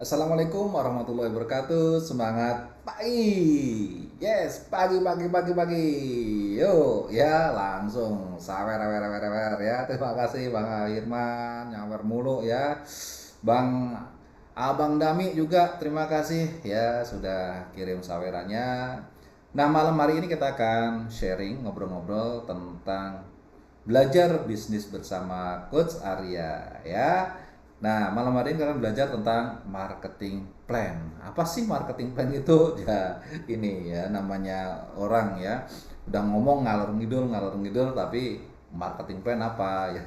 Assalamualaikum warahmatullahi wabarakatuh. Semangat pagi. Yes, pagi. Yuk, ya langsung sawer ya. Terima kasih Bang Irman, nyawer mulu ya. Abang Dami juga terima kasih ya sudah kirim sawerannya. Nah, malam hari ini kita akan sharing ngobrol-ngobrol tentang belajar bisnis bersama Coach Arya ya. Nah, malam hari ini kalian belajar tentang marketing plan. Apa sih marketing plan itu? Ya, ini ya namanya orang ya. Udah ngomong ngalor ngidul tapi marketing plan apa ya.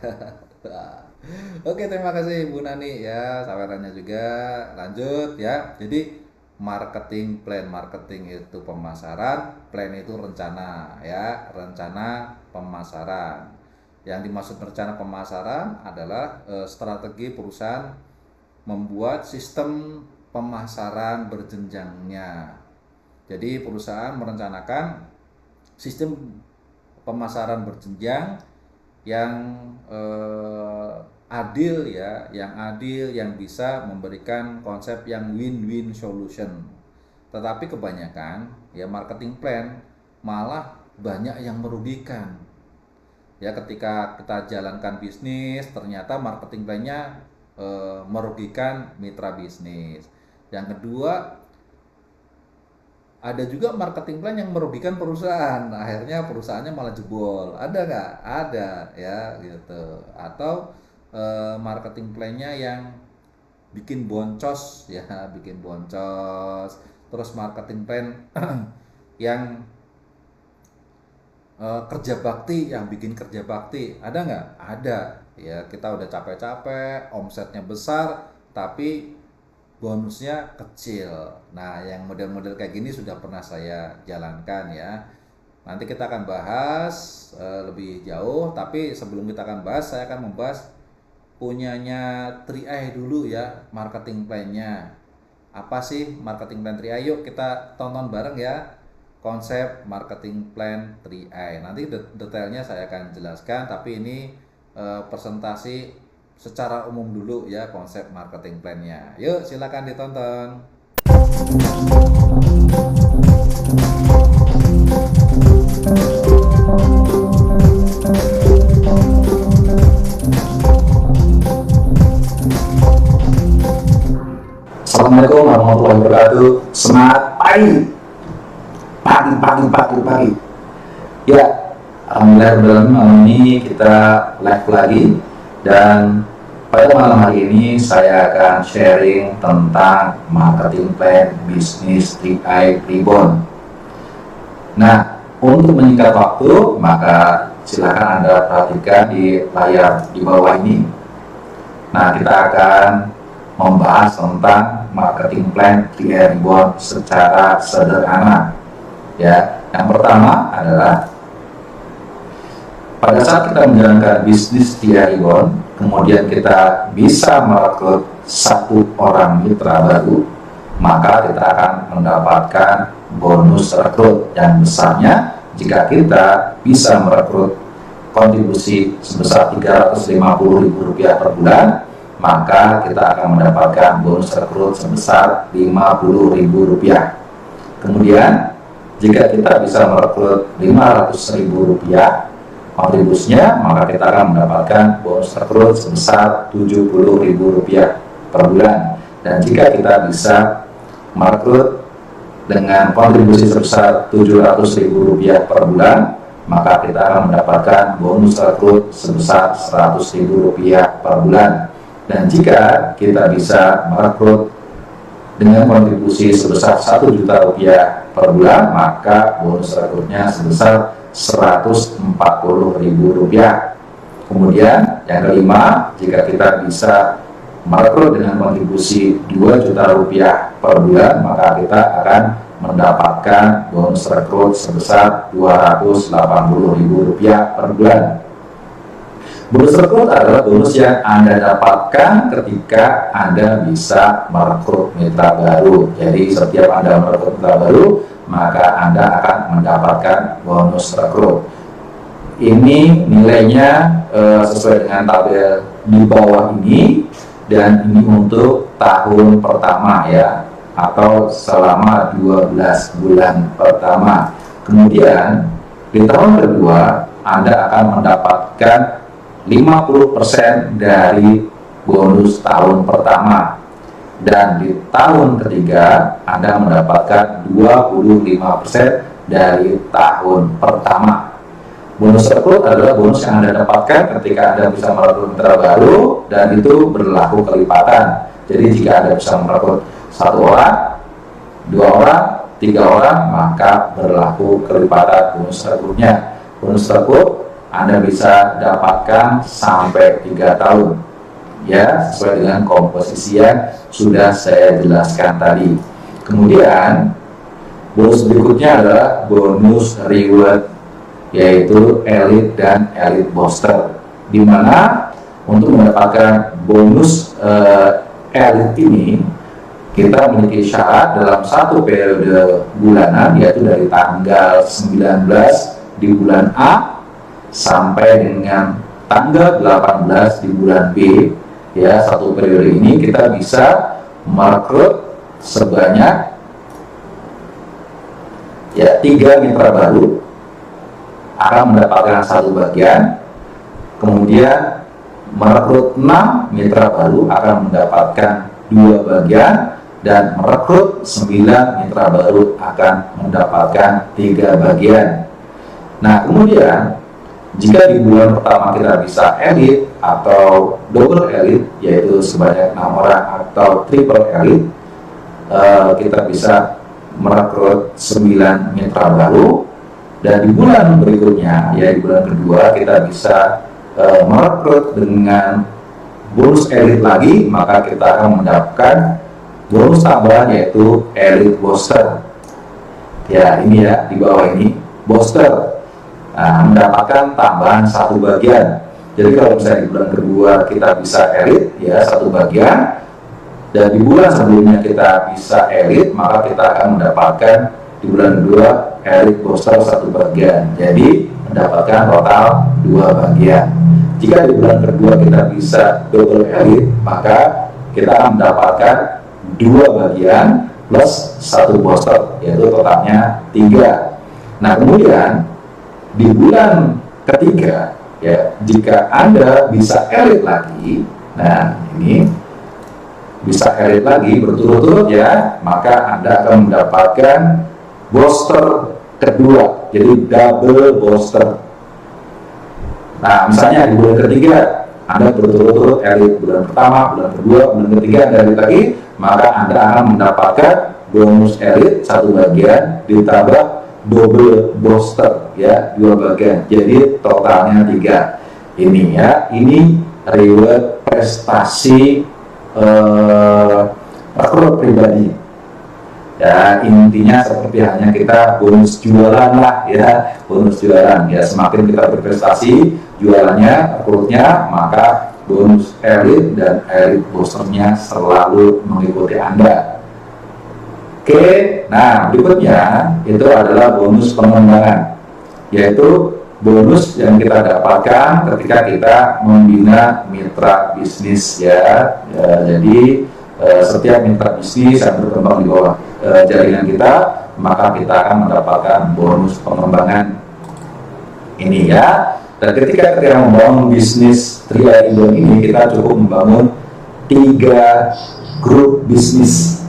Oke, terima kasih Bu Nani ya, sawerannya juga. Lanjut ya. Jadi marketing itu pemasaran, plan itu rencana ya, rencana pemasaran. Yang dimaksud rencana pemasaran adalah strategi perusahaan membuat sistem pemasaran berjenjangnya. Jadi perusahaan merencanakan sistem pemasaran berjenjang yang adil ya, yang bisa memberikan konsep yang win-win solution. Tetapi kebanyakan ya marketing plan malah banyak yang merugikan. Ya, ketika kita jalankan bisnis ternyata marketing plan-nya merugikan mitra bisnis. Yang kedua, ada juga marketing plan yang merugikan perusahaan. Akhirnya perusahaannya malah jebol. Ada nggak? Ada ya gitu. Atau marketing plan-nya yang bikin boncos ya, bikin boncos. Terus marketing plan yang kerja bakti, yang bikin kerja bakti, ada nggak? Ada ya. Kita udah capek-capek, omsetnya besar tapi bonusnya kecil. Nah, yang model-model kayak gini sudah pernah saya jalankan ya. Nanti kita akan bahas lebih jauh, tapi sebelum kita akan bahas, saya akan membahas punyanya 3i dulu ya, marketing plan-nya. Apa sih marketing plan 3i? Yuk kita tonton bareng ya konsep marketing plan 3i. Nanti detailnya saya akan jelaskan, tapi ini presentasi secara umum dulu ya konsep marketing plan-nya. Yuk silakan ditonton. Assalamualaikum warahmatullahi wabarakatuh. Semangat pagi. Ya, alhamdulillah malam ini kita live lagi, dan pada malam hari ini saya akan sharing tentang marketing plan bisnis 3i Rebound. Nah, untuk menyingkat waktu, maka silakan Anda perhatikan di layar di bawah ini. Nah, kita akan membahas tentang marketing plan 3i Rebound secara sederhana. Ya, yang pertama adalah pada saat kita menjalankan bisnis 3i Rebound, kemudian kita bisa merekrut satu orang mitra baru, maka kita akan mendapatkan bonus rekrut yang besarnya jika kita bisa merekrut kontribusi sebesar Rp350.000 per bulan, maka kita akan mendapatkan bonus rekrut sebesar Rp50.000. Kemudian jika kita bisa merekrut Rp500.000 kontribusinya, maka kita akan mendapatkan bonus rekrut sebesar Rp70.000 per bulan. Dan jika kita bisa merekrut dengan kontribusi sebesar Rp700.000 per bulan, maka kita akan mendapatkan bonus rekrut sebesar Rp100.000 per bulan. Dan jika kita bisa merekrut dengan kontribusi sebesar Rp1.000.000 per bulan, maka bonus rekrutnya sebesar Rp140.000. Kemudian yang kelima, jika kita bisa merekrut dengan kontribusi Rp2.000.000 per bulan, maka kita akan mendapatkan bonus rekrut sebesar Rp280.000 per bulan. Bonus rekrut adalah bonus yang Anda dapatkan ketika Anda bisa merekrut mitra baru. Jadi setiap Anda merekrut mitra baru, maka Anda akan mendapatkan bonus rekrut. Ini nilainya sesuai dengan tabel di bawah ini. dan ini untuk tahun pertama ya, atau selama 12 bulan pertama. Kemudian di tahun kedua Anda akan mendapatkan 50% dari bonus tahun pertama, dan di tahun ketiga Anda mendapatkan 25% dari tahun pertama. Bonus rekrut adalah bonus yang Anda dapatkan ketika Anda bisa merekrut mitra baru, dan itu berlaku kelipatan. Jadi jika Anda bisa merekrut 1 orang, 2 orang, 3 orang, maka berlaku kelipatan bonus rekrutnya. Bonus rekrut Anda bisa dapatkan sampai 3 tahun ya, sesuai dengan komposisi yang sudah saya jelaskan tadi. Kemudian bonus berikutnya adalah bonus reward, yaitu elite dan elite booster, di mana untuk mendapatkan bonus elite ini kita memiliki syarat dalam satu periode bulanan, yaitu dari tanggal 19 di bulan A sampai dengan tanggal 18 di bulan B ya. Satu periode ini kita bisa merekrut sebanyak ya 3 mitra baru, akan mendapatkan 1 bagian. Kemudian merekrut 6 mitra baru akan mendapatkan 2 bagian, dan merekrut 9 mitra baru akan mendapatkan 3 bagian. Nah, kemudian jika di bulan pertama kita bisa elite atau double elite, yaitu sebanyak 6 orang, atau triple elite, kita bisa merekrut 9 mitra baru. Dan di bulan berikutnya, ya di bulan kedua, kita bisa merekrut dengan bonus elite lagi, maka kita akan mendapatkan bonus tambahan, yaitu elite booster. Ya, ini ya, di bawah ini booster. Nah, mendapatkan tambahan 1 bagian. Jadi kalau misalnya di bulan kedua kita bisa elite ya 1 bagian, dan di bulan sebelumnya kita bisa elite, maka kita akan mendapatkan di bulan kedua elite booster 1 bagian. Jadi mendapatkan total 2 bagian. Jika di bulan kedua kita bisa double elite, maka kita akan mendapatkan 2 bagian plus 1 booster, yaitu totalnya 3. Nah, kemudian di bulan ketiga ya, jika Anda bisa elite lagi, nah ini bisa elite lagi berturut-turut ya, maka Anda akan mendapatkan booster kedua, jadi double booster. Nah, misalnya di bulan ketiga Anda berturut-turut elite, bulan pertama, bulan kedua, bulan ketiga Anda elite lagi, maka Anda akan mendapatkan bonus elite 1 bagian ditambah double booster ya 2 bagian, jadi totalnya 3. Ini ya, ini reward prestasi rekrut pribadi ya. Intinya seperti hanya kita bonus jualan lah ya, bonus jualan ya. Semakin kita berprestasi jualannya, rekrutnya, maka bonus elite dan elite boosternya selalu mengikuti Anda. Oke, nah berikutnya itu adalah bonus pengembangan, yaitu bonus yang kita dapatkan ketika kita membina mitra bisnis ya. Jadi setiap mitra bisnis yang berkembang di bawah jaringan kita, maka kita akan mendapatkan bonus pengembangan ini ya. Dan ketika kita membangun bisnis Tria Indon ini, kita cukup membangun 3 grup bisnis,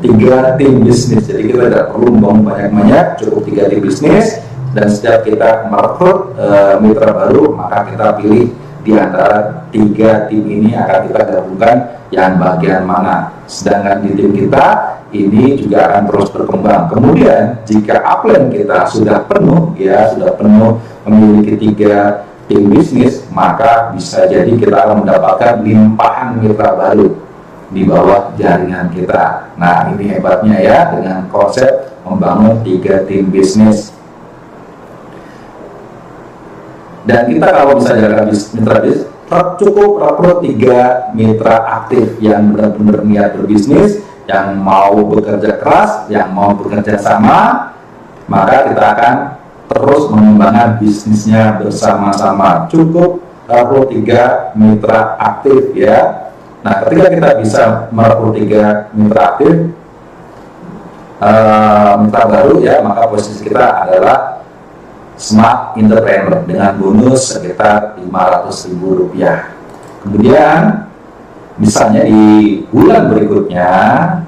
3 tim bisnis. Jadi kita tidak perlu membangun banyak-banyak, cukup 3 tim bisnis. Dan setiap kita merekrut mitra baru, maka kita pilih di antara 3 tim ini akan kita gabungkan yang bagian mana. Sedangkan di tim kita ini juga akan terus berkembang. Kemudian jika upline kita sudah penuh ya, sudah penuh memiliki 3 tim bisnis, maka bisa jadi kita akan mendapatkan limpahan mitra baru di bawah jaringan kita. Nah, ini hebatnya ya dengan konsep membangun 3 tim bisnis. Dan kita kalau bisa jaga mitra bisnis, cukup rekrut 3 mitra aktif yang benar-benar niat berbisnis, yang mau bekerja keras, yang mau bekerja sama, maka kita akan terus mengembangkan bisnisnya bersama-sama. Cukup rekrut 3 mitra aktif ya. Nah, ketika kita bisa merekrut 3 mitra aktif, mitra baru ya, maka posisi kita adalah Smart Entrepreneur dengan bonus sekitar Rp500.000. Kemudian misalnya di bulan berikutnya,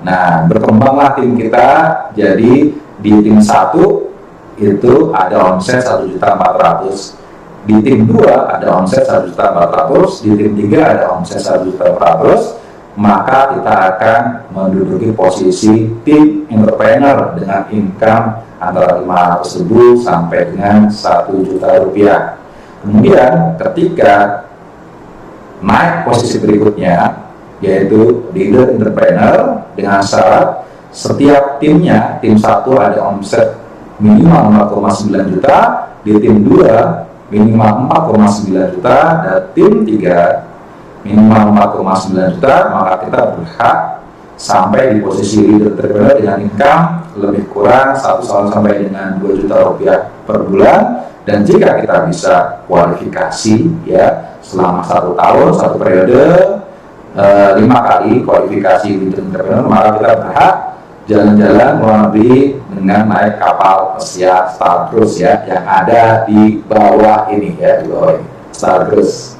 nah berkembanglah tim kita jadi di tim 1 itu ada omset 1.400.000, di tim 2 ada omset 1.400.000, di tim 3 ada omset 1.400.000, maka kita akan menduduki posisi tim entrepreneur dengan income antara 500.000 sampai dengan 1 juta rupiah. Kemudian ketika naik posisi berikutnya yaitu leader entrepreneur dengan syarat setiap timnya, tim 1 ada omset minimal 4,9 juta, di tim 2 minimal 4,9 juta, dan tim 3 minimal 4,9 juta, maka kita berhak sampai di posisi leader entrepreneur dengan income lebih kurang 1 sampai dengan 2 juta rupiah per bulan. Dan jika kita bisa kualifikasi ya selama 1 tahun, 1 periode, 5 kali kualifikasi leader entrepreneur, maka kita berhak jalan-jalan luar negeri dengan naik kapal pesiar Star Cruise ya, yang ada di bawah ini ya, di bawah ini Star Cruise.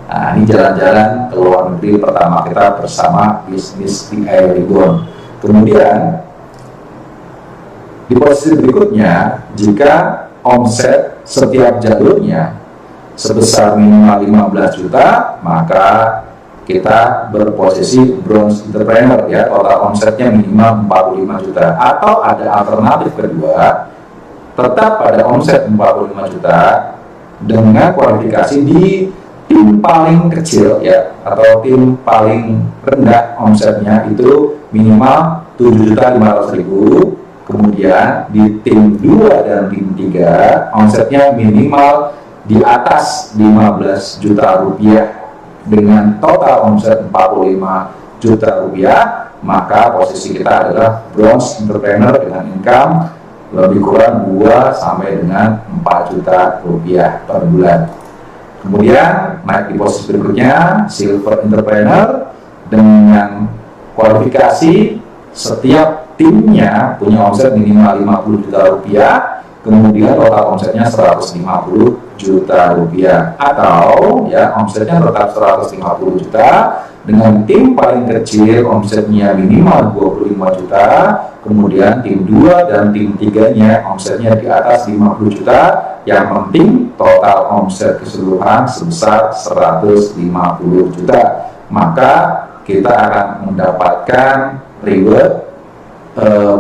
Nah, ini jalan-jalan ke luar negeri pertama kita bersama bisnis DIY Reborn. Kemudian di posisi berikutnya, jika omset setiap jalurnya sebesar minimal 15 juta, maka kita berposisi bronze entrepreneur ya, total omsetnya minimal 45 juta. Atau ada alternatif kedua, tetap pada omset 45 juta dengan kualifikasi di tim paling kecil ya, atau tim paling rendah omsetnya itu minimal 7.500.000. Kemudian di tim 2 dan tim 3 omsetnya minimal di atas 15 juta rupiah dengan total omset 45 juta rupiah, maka posisi kita adalah bronze entrepreneur dengan income lebih kurang 2 sampai dengan 4 juta rupiah per bulan. Kemudian naik di posisi berikutnya, silver entrepreneur dengan kualifikasi setiap timnya punya omset minimal 50 juta rupiah, kemudian total omsetnya 150 juta rupiah, atau ya omsetnya tetap 150 juta dengan tim paling kecil omsetnya minimal 25 juta, kemudian tim 2 dan tim 3-nya omsetnya di atas 50 juta, yang penting total omset keseluruhan sebesar 150 juta, maka kita akan mendapatkan reward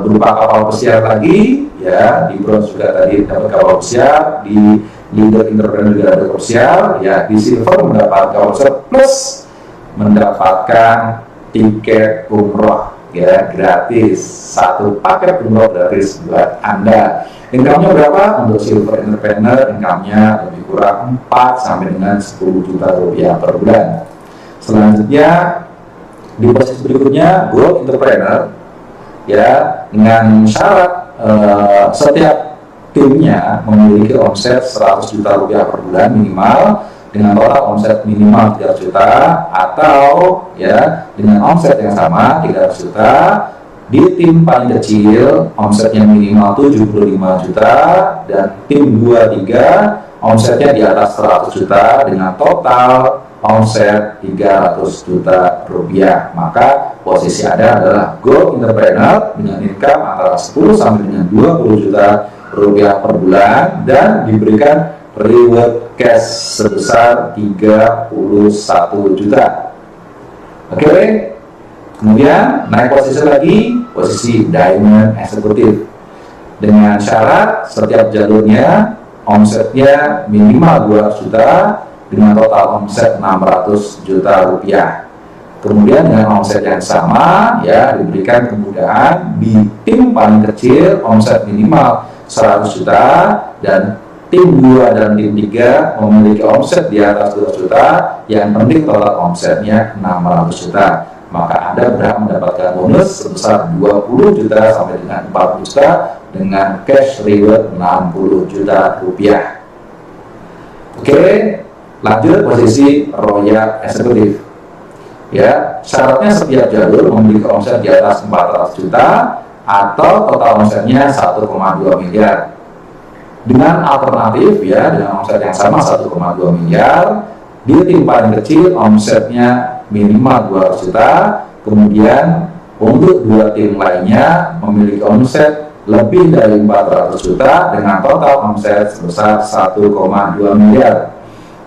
berupa kapal pesiar lagi ya, di bronze juga tadi dapat kapal pesiar, di leader entrepreneur juga ada kapal pesiar ya, di silver mendapatkan kapal pesiar plus mendapatkan tiket umroh ya gratis, 1 paket umroh gratis buat Anda. Income-nya berapa? Untuk silver entrepreneur income-nya lebih kurang 4 sampai dengan 10 juta rupiah per bulan. Selanjutnya di posisi berikutnya gold entrepreneur ya, dengan syarat setiap timnya memiliki omset 100 juta rupiah per bulan minimal, dengan total omset minimal 3 juta, atau ya dengan omset yang sama 300 juta. Di tim paling kecil omsetnya minimal 75 juta, dan tim 2-3 omsetnya di atas 100 juta dengan total omset 300 juta rupiah. Maka posisi Anda adalah gold entrepreneur dengan income antara 10 sampai dengan 20 juta rupiah per bulan dan diberikan reward cash sebesar 31 juta. Oke. Kemudian naik posisi lagi, posisi diamond executive dengan syarat setiap jalurnya omsetnya minimal 200 juta dengan total omset 600 juta rupiah. Kemudian dengan omset yang sama ya, diberikan kemudahan di tim paling kecil omset minimal 100 juta, dan tim 2 dan tim 3 memiliki omset di atas 200 juta, yang penting total omsetnya 600 juta. Maka Anda berhak mendapatkan bonus sebesar 20 juta sampai dengan 40 juta dengan cash reward 60 juta rupiah. Oke, lanjut posisi royal executive Ya, syaratnya setiap jalur memiliki omset di atas 400 juta atau total omsetnya 1,2 miliar. Dengan alternatif ya, dengan omset yang sama 1,2 miliar, di tim paling kecil omsetnya minimal 200 juta, kemudian untuk dua tim lainnya memiliki omset lebih dari 400 juta dengan total omset sebesar 1,2 miliar.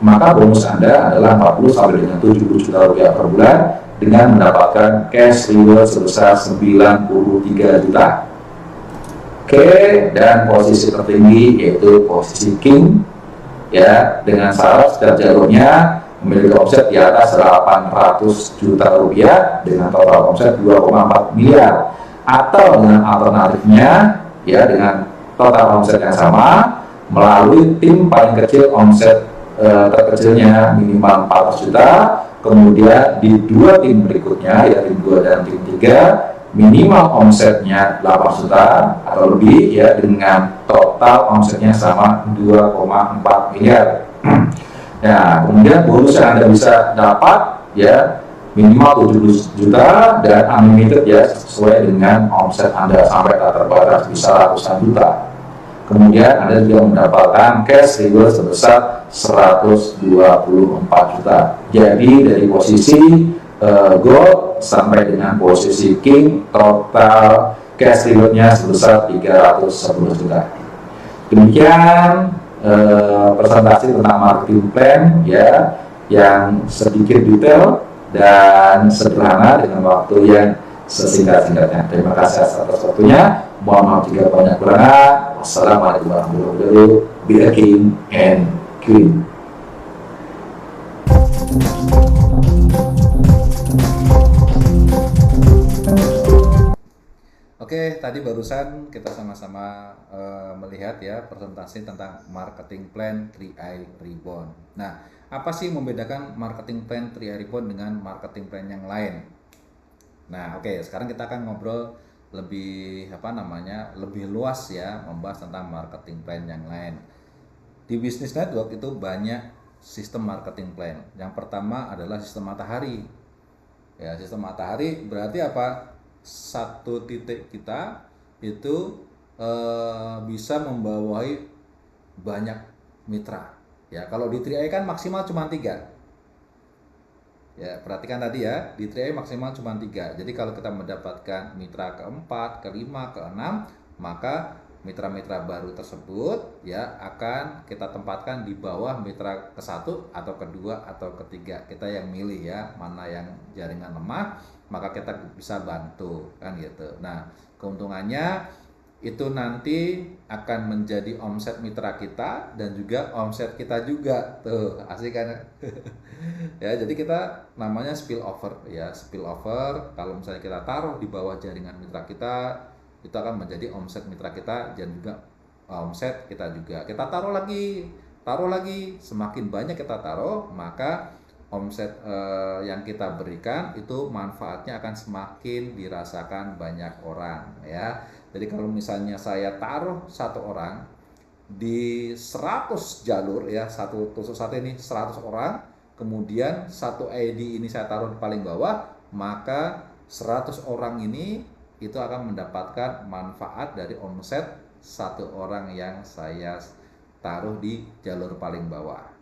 Maka bonus Anda adalah 40 sampai dengan 70 juta rupiah per bulan dengan mendapatkan cash reward sebesar 93 juta. Oke, dan posisi tertinggi yaitu posisi king ya, dengan syarat setiap jalurnya memiliki omset di atas 800 juta rupiah dengan total omset 2,4 miliar, atau dengan alternatifnya ya, dengan total omset yang sama melalui tim paling kecil omset terkecilnya minimal 400 juta, kemudian di dua tim berikutnya ya, tim 2 dan tim 3 minimal omsetnya 8 juta atau lebih ya, dengan total omsetnya sama 2,4 miliar. Nah, kemudian bonus yang Anda bisa dapat ya minimal 70 juta dan unlimited ya, sesuai dengan omset Anda sampai tak terbatas bisa ratusan juta. Kemudian Anda juga mendapatkan cash reward sebesar 124 juta. Jadi dari posisi gold sampai dengan posisi king, total cash rewardnya sebesar 310 juta. Demikian presentasi tentang marketing plan ya, yang sedikit detail dan sederhana dengan waktu yang sesingkat-singkatnya. Terima kasih atas waktunya. Mohon maaf jika banyak kekurangan. Wassalamualaikum warahmatullahi wabarakatuh. Be a king and queen. Oke, tadi barusan kita sama-sama melihat ya presentasi tentang marketing plan 3i Reborn. Nah, apa sih membedakan marketing plan 3i Reborn dengan marketing plan yang lain? Nah, oke, sekarang kita akan ngobrol lebih lebih luas ya, membahas tentang marketing plan yang lain. Di Business Network itu banyak sistem marketing plan. Yang pertama adalah sistem matahari. Ya, sistem matahari berarti apa? Satu titik kita itu bisa membawahi banyak mitra. Ya, kalau di 3i kan maksimal cuma 3. Ya, perhatikan tadi ya, di 3i maksimal cuma 3. Jadi kalau kita mendapatkan mitra keempat, kelima, keenam, maka mitra-mitra baru tersebut ya akan kita tempatkan di bawah mitra ke-1 atau kedua atau ketiga. Kita yang milih ya, mana yang jaringan lemah, maka kita bisa bantu kan gitu. Nah, keuntungannya itu nanti akan menjadi omset mitra kita dan juga omset kita juga. Tuh, asik kan? Ya, jadi kita namanya spill over ya. Spill over kalau misalnya kita taruh di bawah jaringan mitra kita, itu akan menjadi omset mitra kita dan juga omset kita juga. Kita taruh lagi, semakin banyak kita taruh, maka omset yang kita berikan itu manfaatnya akan semakin dirasakan banyak orang ya. Jadi kalau misalnya saya taruh satu orang di 100 jalur ya, tusuk sate ini 100 orang, kemudian satu ID ini saya taruh di paling bawah, maka 100 orang ini itu akan mendapatkan manfaat dari omset satu orang yang saya taruh di jalur paling bawah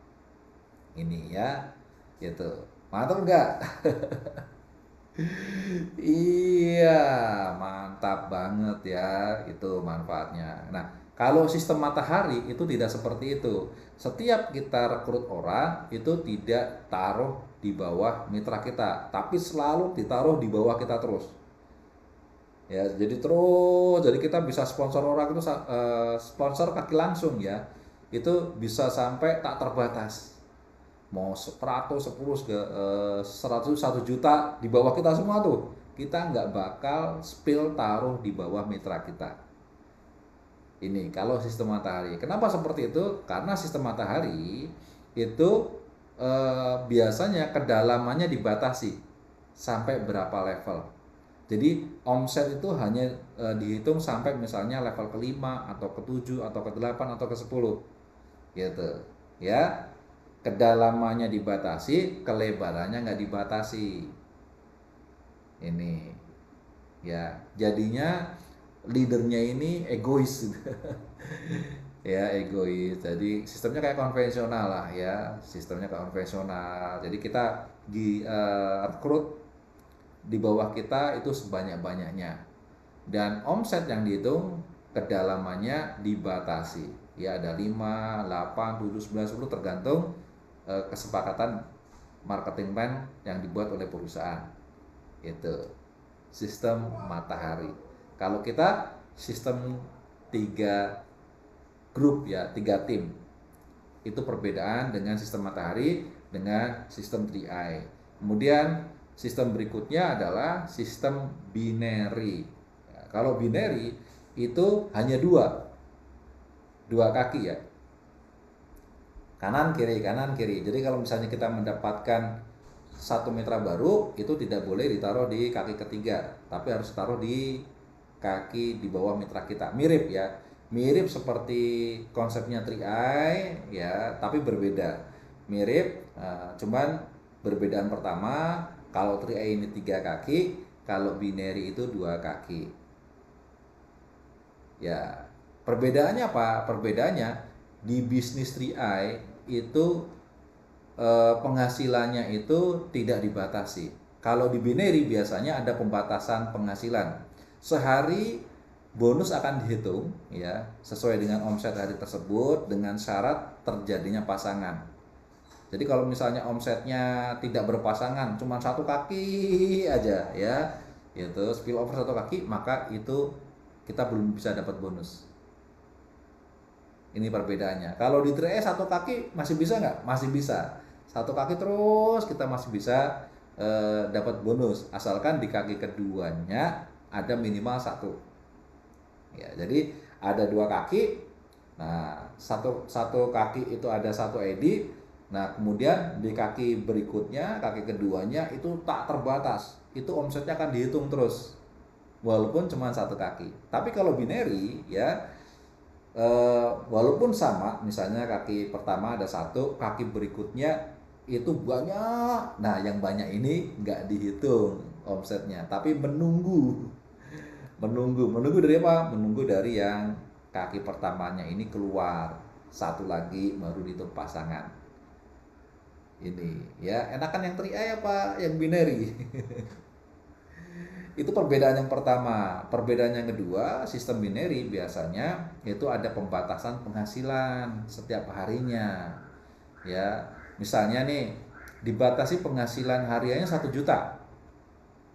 ini ya, gitu. Mantap enggak? Iya, mantap banget ya, itu manfaatnya. Nah, kalau sistem matahari itu tidak seperti itu. Setiap kita rekrut orang itu tidak taruh di bawah mitra kita, tapi selalu ditaruh di bawah kita terus. Ya, jadi kita bisa sponsor orang itu sponsor kaki langsung ya. Itu bisa sampai tak terbatas. Mau 100, 10, 100, 1 juta di bawah kita semua tuh, kita nggak bakal spill taruh di bawah mitra kita. Ini kalau sistem matahari. Kenapa seperti itu? Karena sistem matahari itu biasanya kedalamannya dibatasi sampai berapa level. Jadi omset itu hanya dihitung sampai misalnya level ke-5 atau ke-7 atau ke-8 atau ke-10 gitu ya. Kedalamannya dibatasi, kelebarannya nggak dibatasi. Ini ya, jadinya leadernya ini egois. Ya, egois. Jadi sistemnya kayak konvensional lah ya, sistemnya kayak konvensional. Jadi kita di rekrut di bawah kita itu sebanyak-banyaknya, dan omset yang dihitung kedalamannya dibatasi ya, ada 5, 8, 7, 9, 10 tergantung kesepakatan marketing plan yang dibuat oleh perusahaan. Itu sistem matahari. Kalau kita sistem 3 grup ya, 3 tim. Itu perbedaan dengan sistem matahari dengan sistem 3i. Kemudian sistem berikutnya adalah sistem binary. Ya, kalau binary itu hanya dua kaki ya, kanan kiri. Jadi kalau misalnya kita mendapatkan satu mitra baru, itu tidak boleh ditaruh di kaki ketiga, tapi harus taruh di kaki di bawah mitra kita. Mirip ya, mirip seperti konsepnya 3i ya, tapi berbeda. Mirip, cuman perbedaan pertama, kalau 3i ini 3 kaki, kalau binary itu 2 kaki. Ya, perbedaannya apa? Perbedaannya di bisnis 3i itu penghasilannya itu tidak dibatasi. Kalau di binary biasanya ada pembatasan penghasilan. Sehari bonus akan dihitung ya, sesuai dengan omset hari tersebut dengan syarat terjadinya pasangan. Jadi kalau misalnya omsetnya tidak berpasangan, cuma 1 kaki aja ya, itu spill over 1 kaki, maka itu kita belum bisa dapat bonus. Ini perbedaannya. Kalau di 3i 1 kaki masih bisa nggak? Masih bisa. 1 kaki terus kita masih bisa dapat bonus, asalkan di kaki keduanya ada minimal 1. Ya, jadi ada 2 kaki. Nah, satu kaki itu ada 1 ID. Nah, kemudian di kaki berikutnya, kaki keduanya itu tak terbatas. Itu omsetnya akan dihitung terus, walaupun cuma 1 kaki. Tapi kalau binary ya, walaupun sama, misalnya kaki pertama ada 1, kaki berikutnya itu banyak. Nah, yang banyak ini nggak dihitung omsetnya, tapi menunggu dari apa? Menunggu dari yang kaki pertamanya ini keluar 1 lagi, baru dihitung pasangan. Ini ya, enakan yang 3i apa yang binary? Itu perbedaan yang pertama. Perbedaan yang kedua, sistem binary biasanya itu ada pembatasan penghasilan setiap harinya. Ya, misalnya nih, dibatasi penghasilan hariannya 1 juta.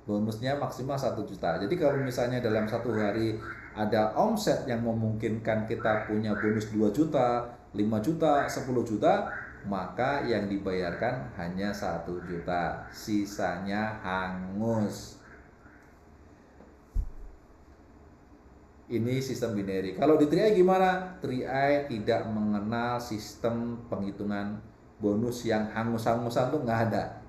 Bonusnya maksimal 1 juta. Jadi kalau misalnya dalam 1 hari ada omset yang memungkinkan kita punya bonus 2 juta, 5 juta, 10 juta, maka yang dibayarkan hanya 1 juta. Sisanya hangus. Ini sistem binary. Kalau di 3i gimana? 3i tidak mengenal sistem penghitungan bonus yang hangus-hangusan, tuh nggak ada.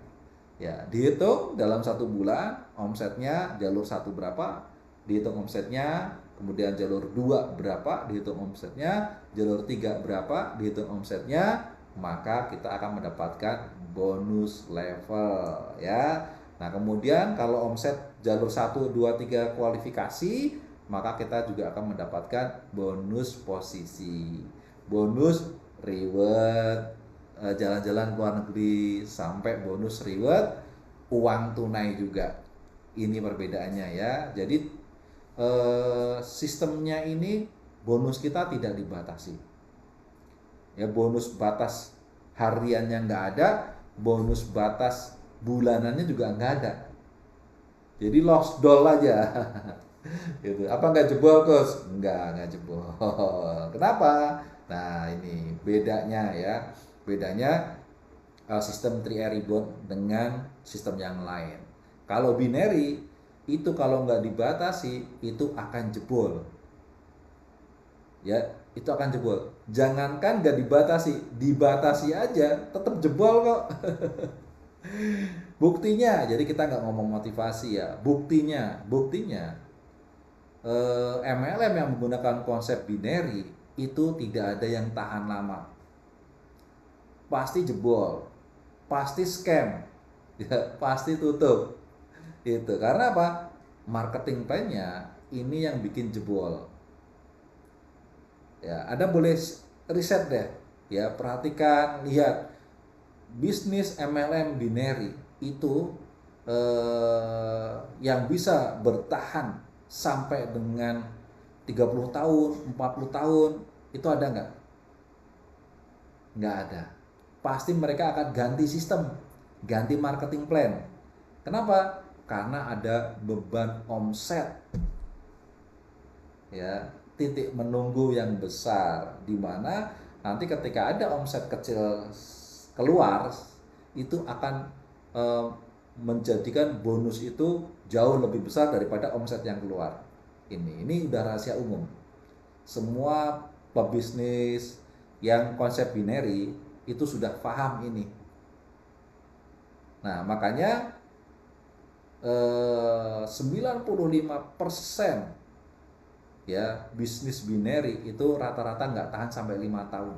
Ya, dihitung dalam 1 bulan, omsetnya jalur 1 berapa, dihitung omsetnya, kemudian jalur 2 berapa, dihitung omsetnya, jalur 3 berapa, dihitung omsetnya, maka kita akan mendapatkan bonus level ya. Nah, kemudian kalau omset jalur 1, 2, 3 kualifikasi, maka kita juga akan mendapatkan bonus posisi, bonus reward, jalan-jalan ke luar negeri, sampai bonus reward uang tunai juga. Ini perbedaannya ya. Jadi sistemnya ini bonus kita tidak dibatasi. Ya, bonus batas hariannya nggak ada, bonus batas bulanannya juga nggak ada. Jadi lost doll aja. Gitu. Apa nggak jebol, Coach? Nggak jebol. Kenapa? Nah, ini bedanya ya. Bedanya sistem 3i Reborn dengan sistem yang lain. Kalau binary itu kalau nggak dibatasi itu akan jebol. Ya, itu akan jebol. Jangankan nggak dibatasi, dibatasi aja tetap jebol kok. Buktinya, jadi kita nggak ngomong motivasi ya. Buktinya MLM yang menggunakan konsep binary itu tidak ada yang tahan lama. Pasti jebol, pasti scam, ya, pasti tutup. Itu karena apa? Marketing plan-nya ini yang bikin jebol. Ya, Anda boleh riset deh. Ya, perhatikan, lihat bisnis MLM binary itu yang bisa bertahan sampai dengan 30 tahun, 40 tahun, itu ada nggak? Nggak ada. Pasti mereka akan ganti sistem, ganti marketing plan. Kenapa? Karena ada beban omset, ya, titik menunggu yang besar, di mana nanti ketika ada omset kecil keluar, itu akan eh, menjadikan bonus itu jauh lebih besar daripada omset yang keluar. Ini udah rahasia umum. Semua pebisnis yang konsep binary itu sudah paham ini. Nah, makanya 95% ya bisnis binary itu rata-rata nggak tahan sampai 5 tahun.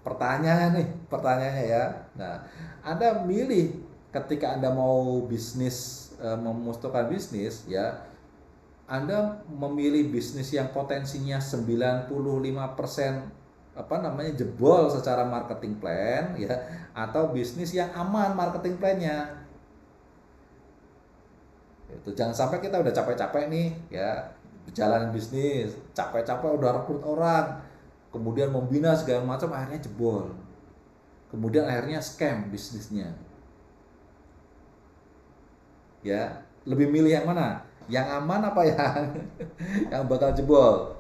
Pertanyaannya ya. Nah, Anda milih ketika Anda mau bisnis, memusnahkan bisnis ya, Anda memilih bisnis yang potensinya 95% jebol secara marketing plan ya, atau bisnis yang aman marketing plannya. Itu jangan sampai kita udah capek-capek nih ya berjalan bisnis, capek-capek udah rekrut orang, kemudian membina segala macam, akhirnya jebol, kemudian akhirnya scam bisnisnya. Ya, lebih milih yang mana? Yang aman apa yang yang bakal jebol?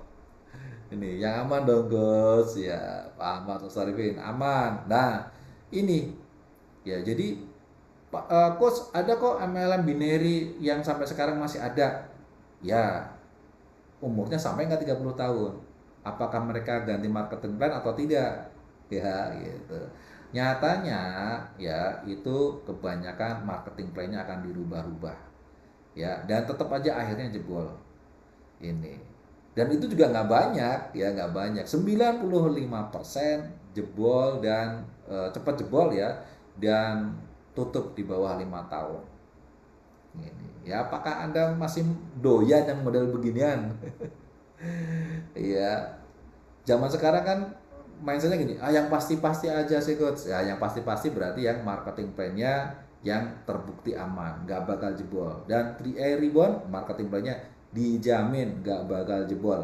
Ini yang aman dong Gus, ya Pak Ahmad Sarifin, aman. Nah ini ya, jadi Coach, ada kok MLM binary yang sampai sekarang masih ada. Ya, umurnya sampai nggak 30 tahun. Apakah mereka ganti marketing plan atau tidak? Ya, gitu. Nyatanya ya itu kebanyakan marketing plan-nya akan dirubah-rubah. Ya, dan tetap aja akhirnya jebol. Ini. Dan itu juga nggak banyak, ya nggak banyak. 95% jebol dan cepat jebol ya, dan tutup di bawah 5 tahun. Ini. Ya, apakah Anda masih doyan yang model beginian? Iya. Zaman sekarang kan mindsetnya gini, yang pasti-pasti aja sih coach. Ya, yang pasti-pasti berarti yang marketing plan-nya yang terbukti aman, nggak bakal jebol. Dan 3A Rebound, marketing plan-nya dijamin nggak bakal jebol.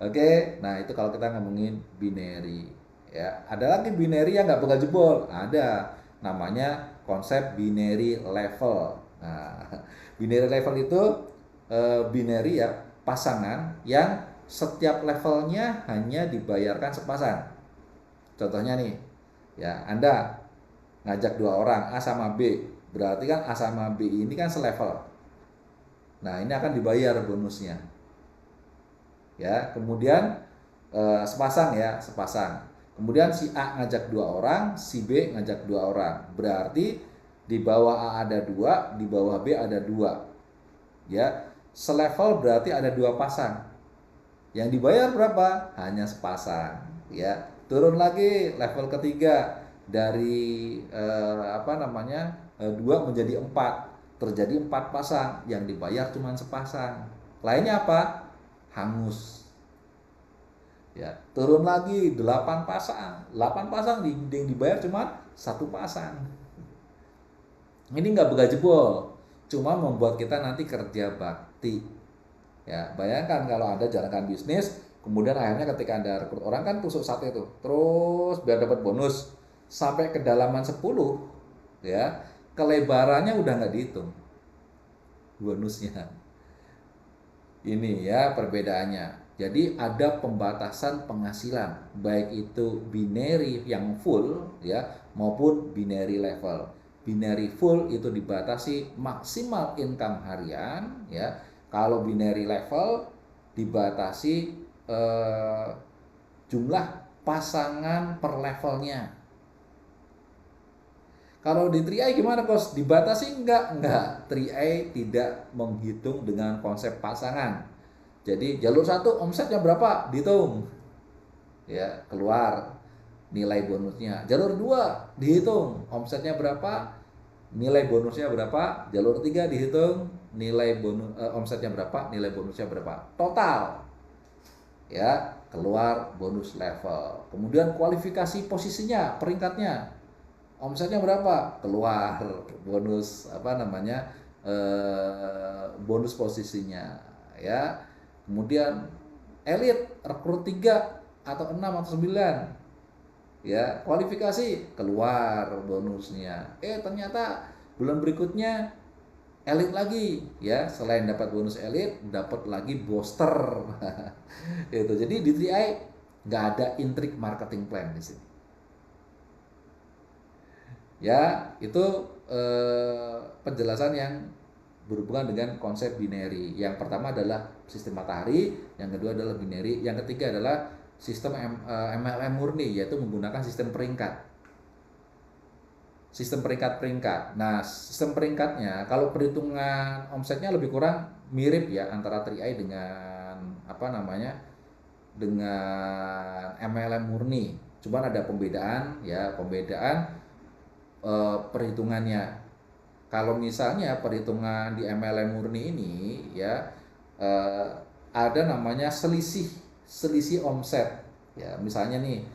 Oke, nah itu kalau kita ngomongin binary. Ya, ada lagi binary yang nggak bakal jebol. Ada, namanya konsep binary level. Nah, binary level itu binary ya, pasangan yang setiap levelnya hanya dibayarkan sepasang. Contohnya nih, ya Anda ngajak dua orang A sama B, berarti kan A sama B ini kan selevel. Nah ini akan dibayar bonusnya. Ya, kemudian sepasang ya, sepasang. Kemudian si A ngajak dua orang, si B ngajak dua orang. Berarti di bawah A ada dua, di bawah B ada dua. Ya, selevel berarti ada dua pasang. Yang dibayar berapa? Hanya sepasang. Ya, turun lagi level ketiga dari dua menjadi empat. Terjadi empat pasang, yang dibayar cuma sepasang. Lainnya apa? Hangus. Ya, turun lagi 8 pasang. 8 pasang yang dibayar cuma satu pasang. Ini nggak bakal jebol, cuma membuat kita nanti kerja bakti. Ya, bayangkan kalau Anda jalankan bisnis, kemudian akhirnya ketika Anda rekrut orang kan tusuk sate itu, terus biar dapat bonus sampai kedalaman 10, ya, kelebarannya udah nggak dihitung bonusnya. Ini ya perbedaannya. Jadi ada pembatasan penghasilan, baik itu binary yang full ya maupun binary level. Binary full itu dibatasi maksimal income harian ya. Kalau binary level dibatasi jumlah pasangan per levelnya. Kalau di 3i gimana Kos? Dibatasi enggak? Enggak. 3i tidak menghitung dengan konsep pasangan. Jadi jalur 1 omsetnya berapa? Dihitung. Ya, keluar nilai bonusnya. Jalur 2 dihitung omsetnya berapa? nilai bonusnya berapa, jalur 3 dihitung nilai bonus, omsetnya berapa, nilai bonusnya berapa, total ya keluar bonus level. Kemudian kualifikasi posisinya, peringkatnya, omsetnya berapa, keluar bonus apa namanya, bonus posisinya ya. Kemudian elit rekrut 3 atau 6 atau 9 ya, kualifikasi keluar bonusnya. Ternyata bulan berikutnya elit lagi ya, selain dapat bonus elit dapat lagi booster. Itu jadi di 3i nggak ada intrik marketing plan di sini ya. Itu penjelasan yang berhubungan dengan konsep binary. Yang pertama adalah sistem matahari, yang kedua adalah binary, yang ketiga adalah sistem MLM murni, yaitu menggunakan sistem peringkat. Sistem peringkat-peringkat. Nah, sistem peringkatnya kalau perhitungan omsetnya lebih kurang mirip ya antara 3i dengan apa namanya? Dengan MLM murni. Cuman ada pembedaan ya, pembedaan perhitungannya. Kalau misalnya perhitungan di MLM murni ini ya, ada namanya selisih omset ya. Misalnya nih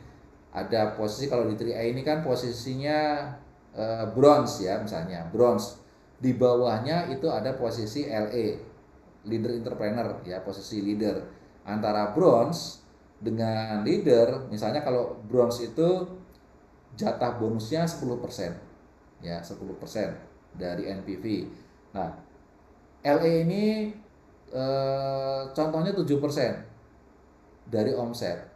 ada posisi, kalau di 3i ini kan posisinya bronze ya, misalnya bronze, di bawahnya itu ada posisi LE, leader entrepreneur ya, posisi leader. Antara bronze dengan leader, misalnya kalau bronze itu jatah bonusnya 10% ya, 10% dari NPV. Nah, LE ini contohnya 7% dari omset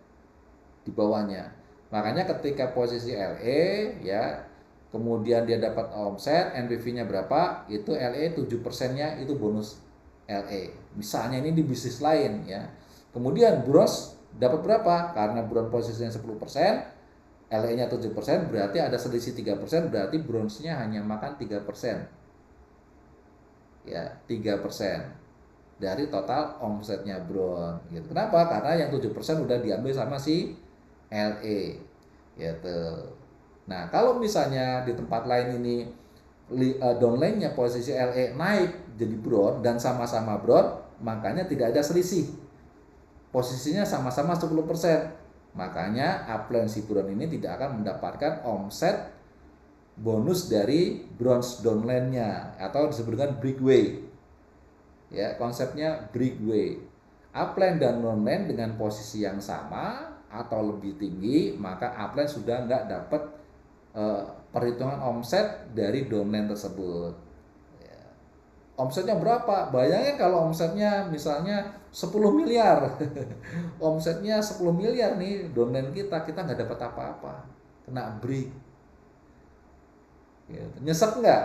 di bawahnya. Makanya ketika posisi LE ya, kemudian dia dapat omset, NPV-nya berapa, itu LE 7%-nya itu bonus LE. Misalnya ini di bisnis lain ya. Kemudian bronze dapat berapa? Karena bronze posisinya 10%, LE-nya 7%, berarti ada selisih 3%, berarti bronze-nya hanya makan 3%. Ya, 3% dari total omsetnya bronze gitu. Kenapa? Karena yang 7% udah diambil sama si LE gitu. Nah, kalau misalnya di tempat lain ini downline-nya posisi LE naik jadi bronze dan sama-sama bronze, makanya tidak ada selisih. Posisinya sama-sama 10%. Makanya upline si bronze ini tidak akan mendapatkan omset bonus dari bronze downline-nya atau disebut dengan breakaway. Ya, konsepnya breakaway. Upline dan downline dengan posisi yang sama atau lebih tinggi, maka upline sudah nggak dapat perhitungan omset dari downline tersebut. Ya. Omsetnya berapa? Bayangin kalau omsetnya misalnya 10 miliar. Omsetnya 10 miliar nih downline kita nggak dapat apa-apa. Kena break. Ya, nyesek nggak?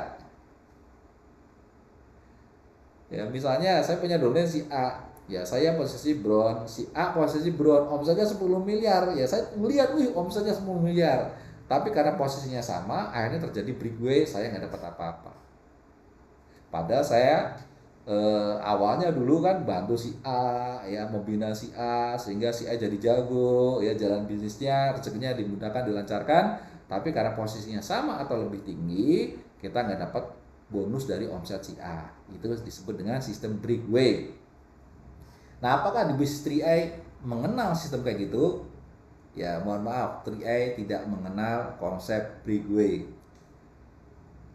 Ya, misalnya saya punya downline si A. Ya, saya posisi bronze, si A posisi bronze, omsetnya 10 miliar. Ya, saya melihat, wih, omsetnya 10 miliar. Tapi karena posisinya sama, akhirnya terjadi breakaway, saya nggak dapat apa-apa. Padahal saya awalnya dulu kan bantu si A, ya, membina si A, sehingga si A jadi jago, ya, jalan bisnisnya, rezekinya dimudahkan, dilancarkan. Tapi karena posisinya sama atau lebih tinggi, kita nggak dapat bonus dari omset si A. Itu disebut dengan sistem breakaway. Nah, apakah di bisnis 3i mengenal sistem kayak gitu? Ya, mohon maaf, 3i tidak mengenal konsep breakaway.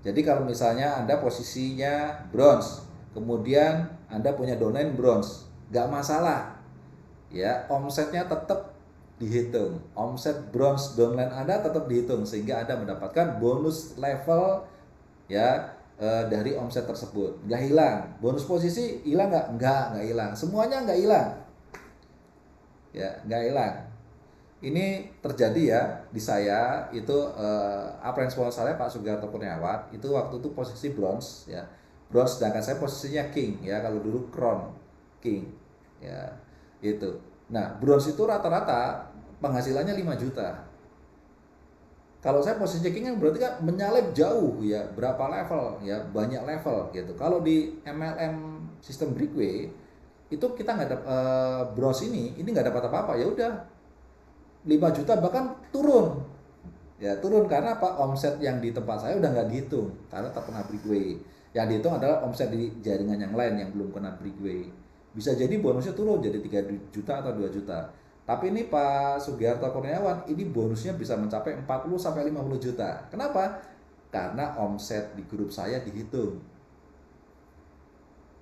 Jadi kalau misalnya Anda posisinya bronze, kemudian Anda punya downline bronze, nggak masalah. Ya, omsetnya tetap dihitung. Omset bronze downline Anda tetap dihitung sehingga Anda mendapatkan bonus level ya dari omset tersebut. Nggak hilang. Bonus posisi hilang nggak? Nggak hilang. Semuanya nggak hilang. Ya, nggak hilang. Ini terjadi ya di saya itu, upline sponsor saya Pak Sugiarto Kurniawan itu waktu itu posisi bronze ya. Bronze, sedangkan saya posisinya king ya, kalau dulu crown king ya itu. Nah, bronze itu rata-rata penghasilannya 5 juta. Kalau saya posisi king kan berarti kan menyalip jauh ya, berapa level ya, banyak level gitu. Kalau di MLM sistem breakaway itu kita nggak dapat, bronze ini nggak dapat apa-apa, ya udah 5 juta bahkan turun Ya turun karena apa? Omset yang di tempat saya udah nggak dihitung karena terkena breakaway. Yang dihitung adalah omset di jaringan yang lain yang belum kena breakaway. Bisa jadi bonusnya turun jadi 3 juta atau 2 juta. Tapi ini Pak Sugiharto Kurniawan ini bonusnya bisa mencapai 40 sampai 50 juta. Kenapa? Karena omset di grup saya dihitung.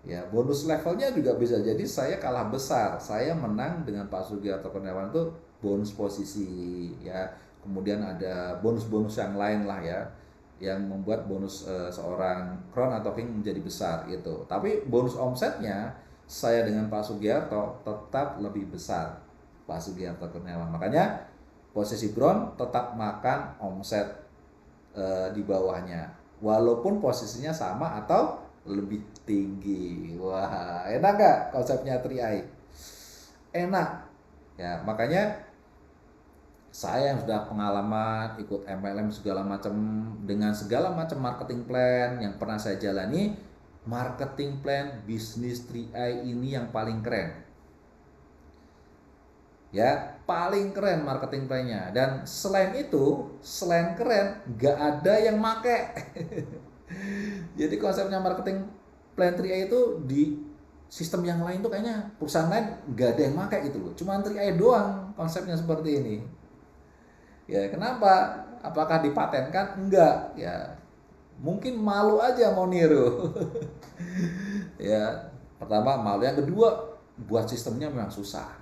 Ya, bonus levelnya juga bisa jadi saya kalah besar. Saya menang dengan Pak Sugiharto Kurniawan itu bonus posisi ya. Kemudian ada bonus-bonus yang lain lah ya yang membuat bonus seorang Crown atau King menjadi besar gitu. Tapi bonus omsetnya saya dengan Pak Sugiharto tetap lebih besar Pak Sugiharto Kurniawan. Makanya posisi Brown tetap makan omset di bawahnya walaupun posisinya sama atau lebih tinggi. Wah, enak gak konsepnya 3i? Enak. Ya, makanya saya yang sudah pengalaman ikut MLM segala macam dengan segala macam marketing plan yang pernah saya jalani, marketing plan bisnis 3i ini yang paling keren. Ya, paling keren marketing plan-nya. Dan selain itu, selain keren, gak ada yang make. Jadi konsepnya marketing plan 3i itu di sistem yang lain tuh kayaknya perusahaan lain gak ada yang pakai gitu loh. Cuma 3i doang konsepnya seperti ini. Ya, kenapa? Apakah dipatenkan? Enggak. Ya, mungkin malu aja mau niru. Ya, pertama malu, yang kedua buat sistemnya memang susah.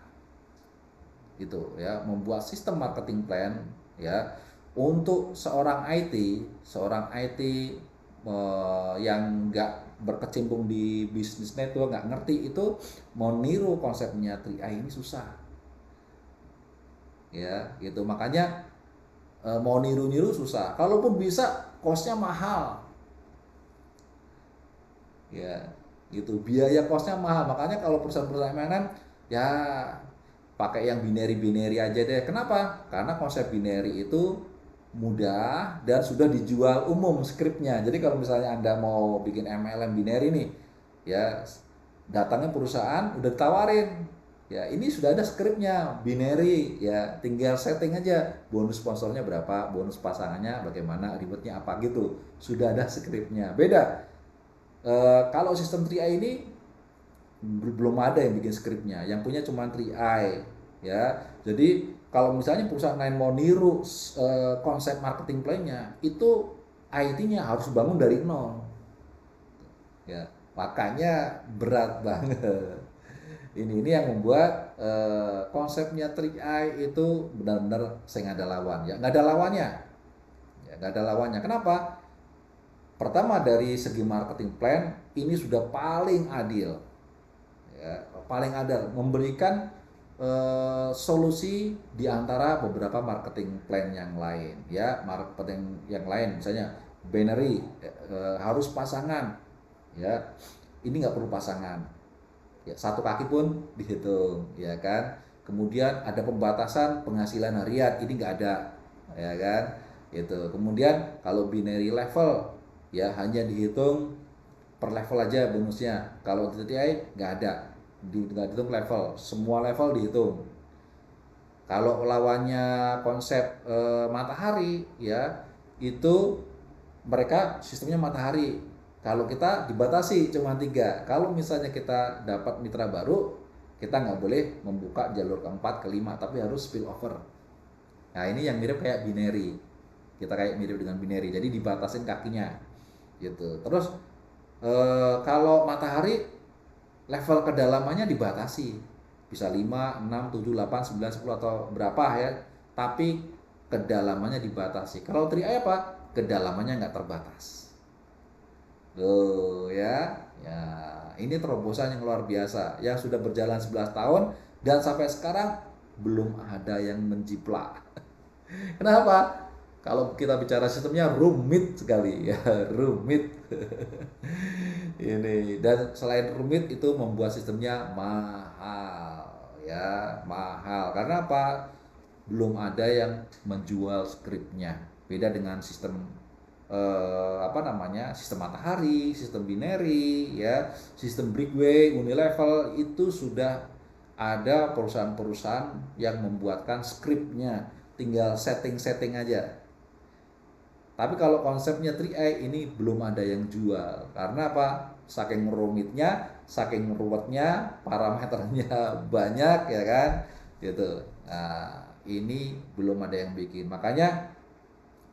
Gitu ya, membuat sistem marketing plan ya untuk seorang IT yang nggak berkecimpung di bisnis network, nggak ngerti itu mau niru konsepnya 3i ini susah ya gitu. Makanya mau niru-niru susah, kalaupun bisa costnya mahal ya gitu, biaya costnya mahal. Makanya kalau perusahaan-perusahaan MLM ya pakai yang binary aja deh. Kenapa? Karena konsep binary itu mudah dan sudah dijual umum skripnya. Jadi kalau misalnya Anda mau bikin MLM binary nih, ya datangnya perusahaan udah ditawarin. Ya, ini sudah ada skripnya binary, ya tinggal setting aja bonus sponsornya berapa, bonus pasangannya bagaimana, ribetnya apa gitu. Sudah ada skripnya. Beda kalau sistem 3i ini belum ada yang bikin skripnya, yang punya cuma 3i ya. Jadi kalau misalnya perusahaan lain mau niru konsep marketing plan-nya, itu IT-nya harus bangun dari nol ya, makanya berat banget. Ini yang membuat konsepnya 3i itu benar-benar saya nggak ada lawan ya, nggak ada lawannya ya, nggak ada lawannya. Kenapa? Pertama, dari segi marketing plan ini sudah paling adil ya, paling ada memberikan solusi di antara beberapa marketing plan yang lain ya. Marketing yang lain misalnya binary harus pasangan ya, ini nggak perlu pasangan ya, satu kaki pun dihitung ya kan. Kemudian ada pembatasan penghasilan harian, ini nggak ada ya kan itu. Kemudian kalau binary level ya hanya dihitung per level aja bonusnya. Kalau TTI nggak ada, nggak dihitung level, semua level dihitung. Kalau lawannya konsep matahari ya, itu mereka sistemnya matahari. Kalau kita dibatasi cuma 3. Kalau misalnya kita dapat mitra baru, kita nggak boleh membuka jalur keempat, kelima, tapi harus spill over. Nah, ini yang mirip kayak binary. Kita kayak mirip dengan binary, jadi dibatasin kakinya gitu. Terus kalau matahari level kedalamannya dibatasi, bisa 5, 6, 7, 8, 9, 10 atau berapa ya, tapi kedalamannya dibatasi. Kalau 3i apa? Kedalamannya nggak terbatas. Loh ya, ya ini terobosan yang luar biasa yang sudah berjalan 11 tahun dan sampai sekarang belum ada yang menjiplak. Kenapa? Kalau kita bicara sistemnya rumit sekali ya, rumit. Ini, dan selain rumit itu membuat sistemnya mahal ya, mahal. Karena apa? Belum ada yang menjual skripnya. Beda dengan sistem sistem matahari, sistem binary ya, sistem breakaway, unilevel, itu sudah ada perusahaan-perusahaan yang membuatkan skripnya, tinggal setting aja Tapi kalau konsepnya 3i ini belum ada yang jual. Karena apa? Saking rumitnya, saking ruwetnya, parameternya banyak ya kan? Gitu. Nah, ini belum ada yang bikin. Makanya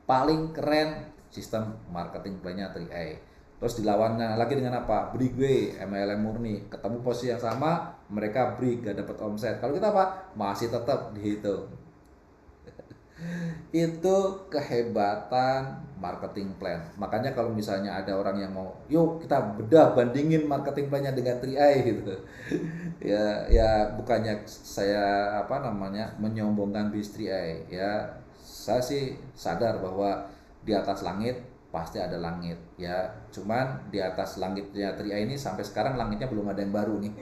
paling keren sistem marketing plan-nya 3i. Terus dilawannya lagi dengan apa? Brigway, MLM murni. Ketemu posisi yang sama, mereka break, gak dapat omset. Kalau kita apa? Masih tetap dihitung. Itu kehebatan marketing plan. Makanya kalau misalnya ada orang yang mau, yuk kita bedah bandingin marketing plan-nya dengan 3i gitu. Ya bukannya saya apa namanya menyombongkan bis 3i ya. Saya sih sadar bahwa di atas langit pasti ada langit ya. Cuman di atas langitnya 3i ini sampai sekarang langitnya belum ada yang baru nih.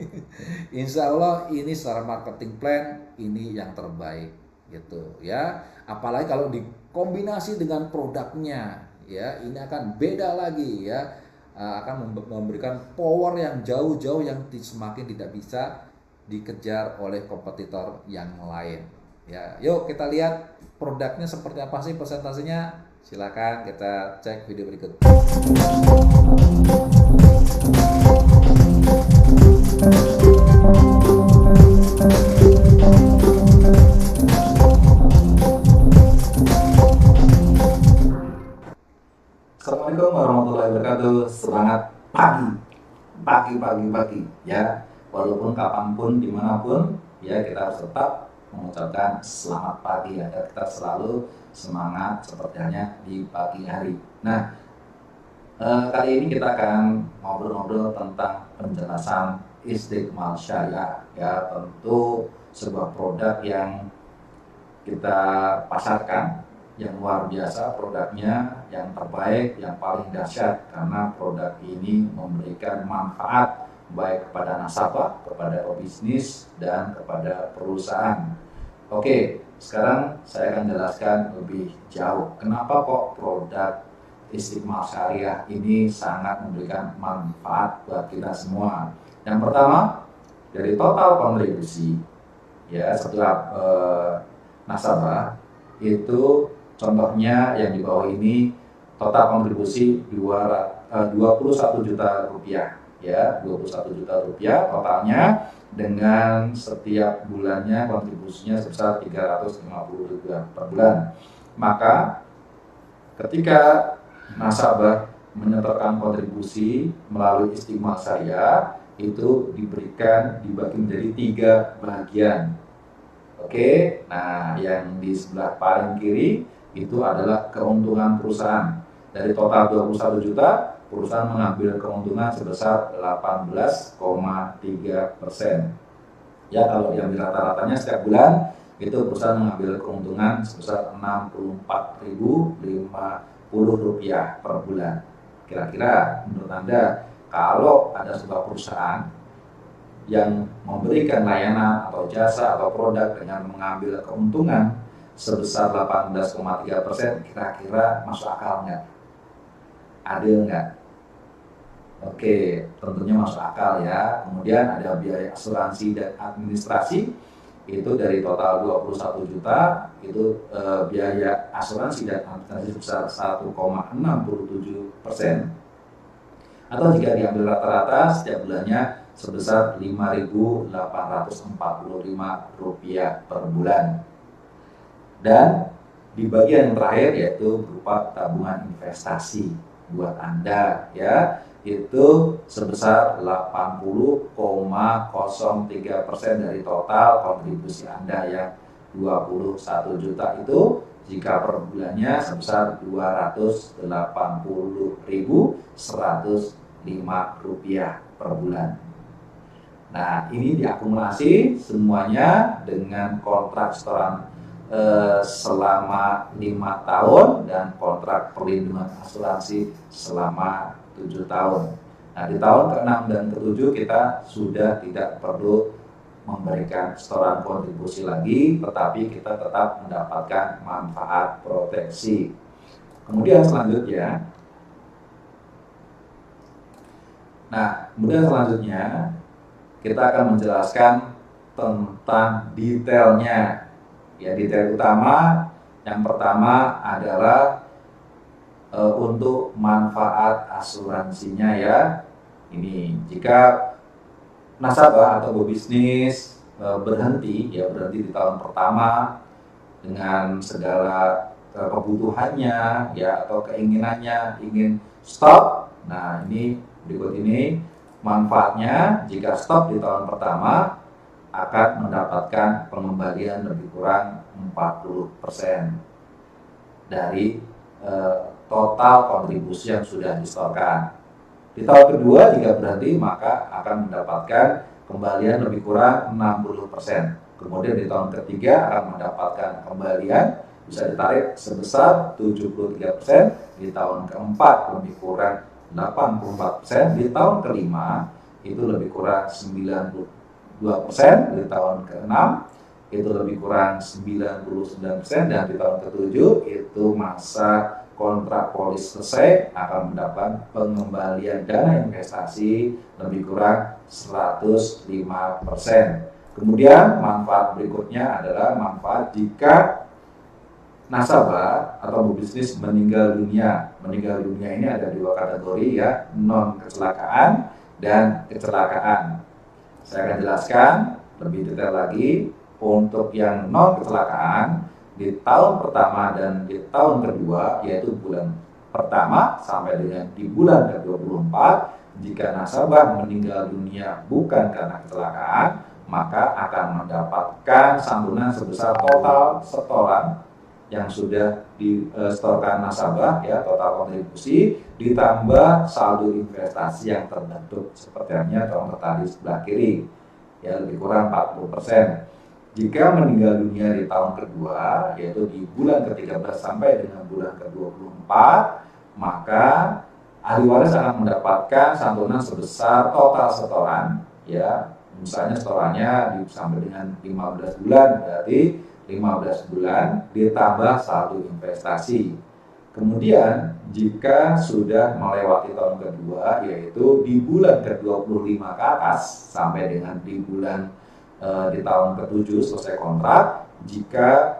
Insya Allah ini secara marketing plan ini yang terbaik gitu ya. Apalagi kalau dikombinasi dengan produknya ya, ini akan beda lagi ya. Akan memberikan power yang jauh-jauh yang semakin tidak bisa dikejar oleh kompetitor yang lain ya. Yuk kita lihat produknya seperti apa sih persentasenya. Silakan kita cek video berikut. Assalamualaikum warahmatullahi wabarakatuh. Semangat pagi ya. Walaupun kapanpun, dimanapun, ya kita harus tetap mengucapkan selamat pagi agar kita selalu semangat seperti halnya di pagi hari. Nah, kali ini kita akan ngobrol-ngobrol tentang penjelasan Istiqmal Syariah. Ya, tentu sebuah produk yang kita pasarkan, yang luar biasa produknya, yang terbaik, yang paling dahsyat, karena produk ini memberikan manfaat baik kepada nasabah, kepada pebisnis, dan kepada perusahaan. Oke, sekarang saya akan jelaskan lebih jauh kenapa kok produk Istiqmal Syariah ini sangat memberikan manfaat buat kita semua. Yang pertama, dari total kontribusi ya setiap nasabah itu, contohnya yang di bawah ini, total kontribusi 21 juta rupiah ya, 21 juta rupiah totalnya, dengan setiap bulannya kontribusinya sebesar 350 rupiah per bulan. Maka ketika nasabah menyetorkan kontribusi melalui Istiqmal Syariah, itu dibagi menjadi 3 bagian. Oke, nah yang di sebelah paling kiri itu adalah keuntungan perusahaan. Dari total 21 juta, perusahaan mengambil keuntungan sebesar 18,3%. Ya, kalau diambil rata-ratanya setiap bulan, itu perusahaan mengambil keuntungan sebesar Rp64.050 per bulan. Kira-kira menurut Anda, kalau ada sebuah perusahaan yang memberikan layanan atau jasa atau produk dengan mengambil keuntungan sebesar 18,3%, kira-kira masuk akal nggak? Adil nggak? Oke, tentunya masuk akal ya. Kemudian ada biaya asuransi dan administrasi, itu dari total 21 juta, itu biaya asuransi dan administrasi sebesar 1,67%. Atau jika diambil rata-rata setiap bulannya sebesar Rp5.845 per bulan. Dan di bagian yang terakhir yaitu berupa tabungan investasi buat Anda ya, itu sebesar 80,03% dari total kontribusi Anda yang 21 juta itu, jika per bulannya sebesar Rp280.105 per bulan. Nah, ini diakumulasi semuanya dengan kontrak setoran selama 5 tahun dan kontrak perlindungan asuransi selama 7 tahun. Nah, di tahun ke-6 dan ke-7 kita sudah tidak perlu memberikan setoran kontribusi lagi, tetapi kita tetap mendapatkan manfaat proteksi. Kemudian selanjutnya, kita akan menjelaskan tentang detailnya. Ya, detail utama yang pertama adalah untuk manfaat asuransinya ya. Ini jika nasabah atau pebisnis berhenti di tahun pertama dengan segala kebutuhannya ya atau keinginannya ingin stop. Nah, ini berikut ini manfaatnya. Jika stop di tahun pertama akan mendapatkan pengembalian lebih kurang 40% dari total kontribusi yang sudah disetorkan. Di tahun kedua jika berhenti maka akan mendapatkan kembalian lebih kurang 60%. Kemudian di tahun ketiga akan mendapatkan kembalian bisa ditarik sebesar 73%, di tahun keempat lebih kurang 84%, di tahun kelima itu lebih kurang 92%, di tahun keenam itu lebih kurang 99%, dan di tahun ketujuh itu masa kontrak polis selesai akan mendapat pengembalian dana investasi lebih kurang 105%. Kemudian manfaat berikutnya adalah manfaat jika nasabah atau pebisnis meninggal dunia. Meninggal dunia ini ada dua kategori ya, non kecelakaan dan kecelakaan. Saya akan jelaskan lebih detail lagi. Untuk yang non kecelakaan di tahun pertama dan di tahun kedua, yaitu bulan pertama sampai dengan di bulan ke-24, jika nasabah meninggal dunia bukan karena kecelakaan, maka akan mendapatkan santunan sebesar total setoran yang sudah disetorkan nasabah ya, total kontribusi ditambah saldo investasi yang terbentuk seperti yang contoh tadi sebelah kiri ya, lebih kurang 40%. Jika meninggal dunia di tahun kedua, yaitu di bulan ke-13 sampai dengan bulan ke-24, maka ahli waris akan mendapatkan santunan sebesar total setoran ya, misalnya setorannya sampai dengan 15 bulan, berarti 15 bulan ditambah saldo investasi. Kemudian jika sudah melewati tahun kedua, yaitu di bulan ke-25 ke atas sampai dengan di bulan di tahun ke-7 selesai kontrak, jika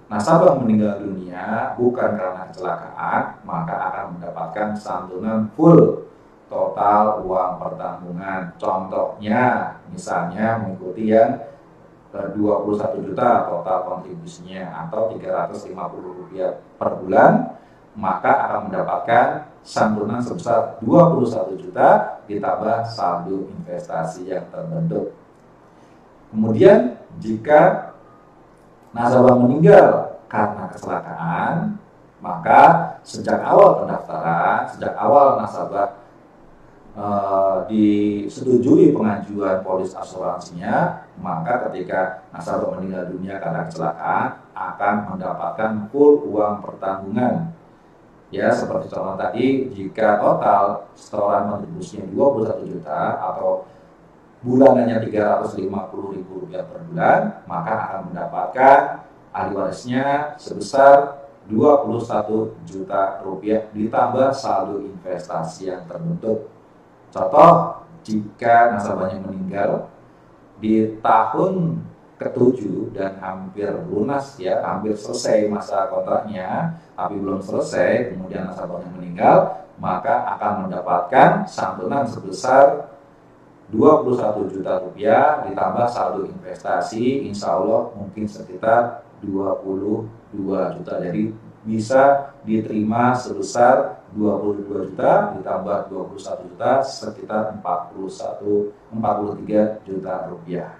nasabah meninggal dunia bukan karena kecelakaan, maka akan mendapatkan santunan full total uang pertanggungan. Contohnya misalnya mengikuti yang 21 juta total kontribusinya atau Rp350 per bulan, maka akan mendapatkan santunan sebesar 21 juta ditambah saldo investasi yang terbentuk. Kemudian jika nasabah meninggal karena kecelakaan, maka sejak awal pendaftaran, sejak awal nasabah disetujui pengajuan polis asuransinya, maka ketika nasabah meninggal dunia karena kecelakaan akan mendapatkan full uang pertanggungan. Ya, seperti contoh tadi, jika total setoran kontribusinya 21 juta atau bulanannya Rp350.000 per bulan, maka akan mendapatkan ahli warisnya sebesar Rp21 juta ditambah saldo investasi yang terbentuk. Contoh, jika nasabahnya meninggal di tahun ke-7 dan hampir lunas ya, hampir selesai masa kontraknya, tapi belum selesai, kemudian nasabahnya meninggal, maka akan mendapatkan santunan sebesar Rp21 juta ditambah saldo investasi, insya Allah mungkin sekitar 22 juta. Jadi bisa diterima sebesar 22 juta ditambah 21 juta sekitar 43 juta rupiah.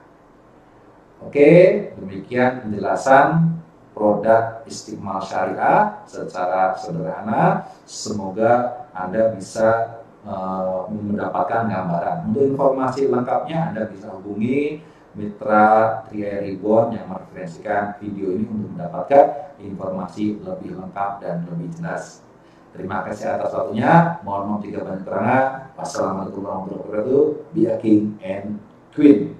Oke, demikian penjelasan produk Istiqmal Syariah secara sederhana. Semoga Anda bisa mendapatkan gambaran. Untuk informasi lengkapnya Anda bisa hubungi Mitra Triai Reborn yang mereferensikan video ini untuk mendapatkan informasi lebih lengkap dan lebih jelas. Terima kasih atas waktunya. Mohon maaf jika banyak kekurangan. Wassalamualaikum warahmatullahi wabarakatuh. Be a king and queen.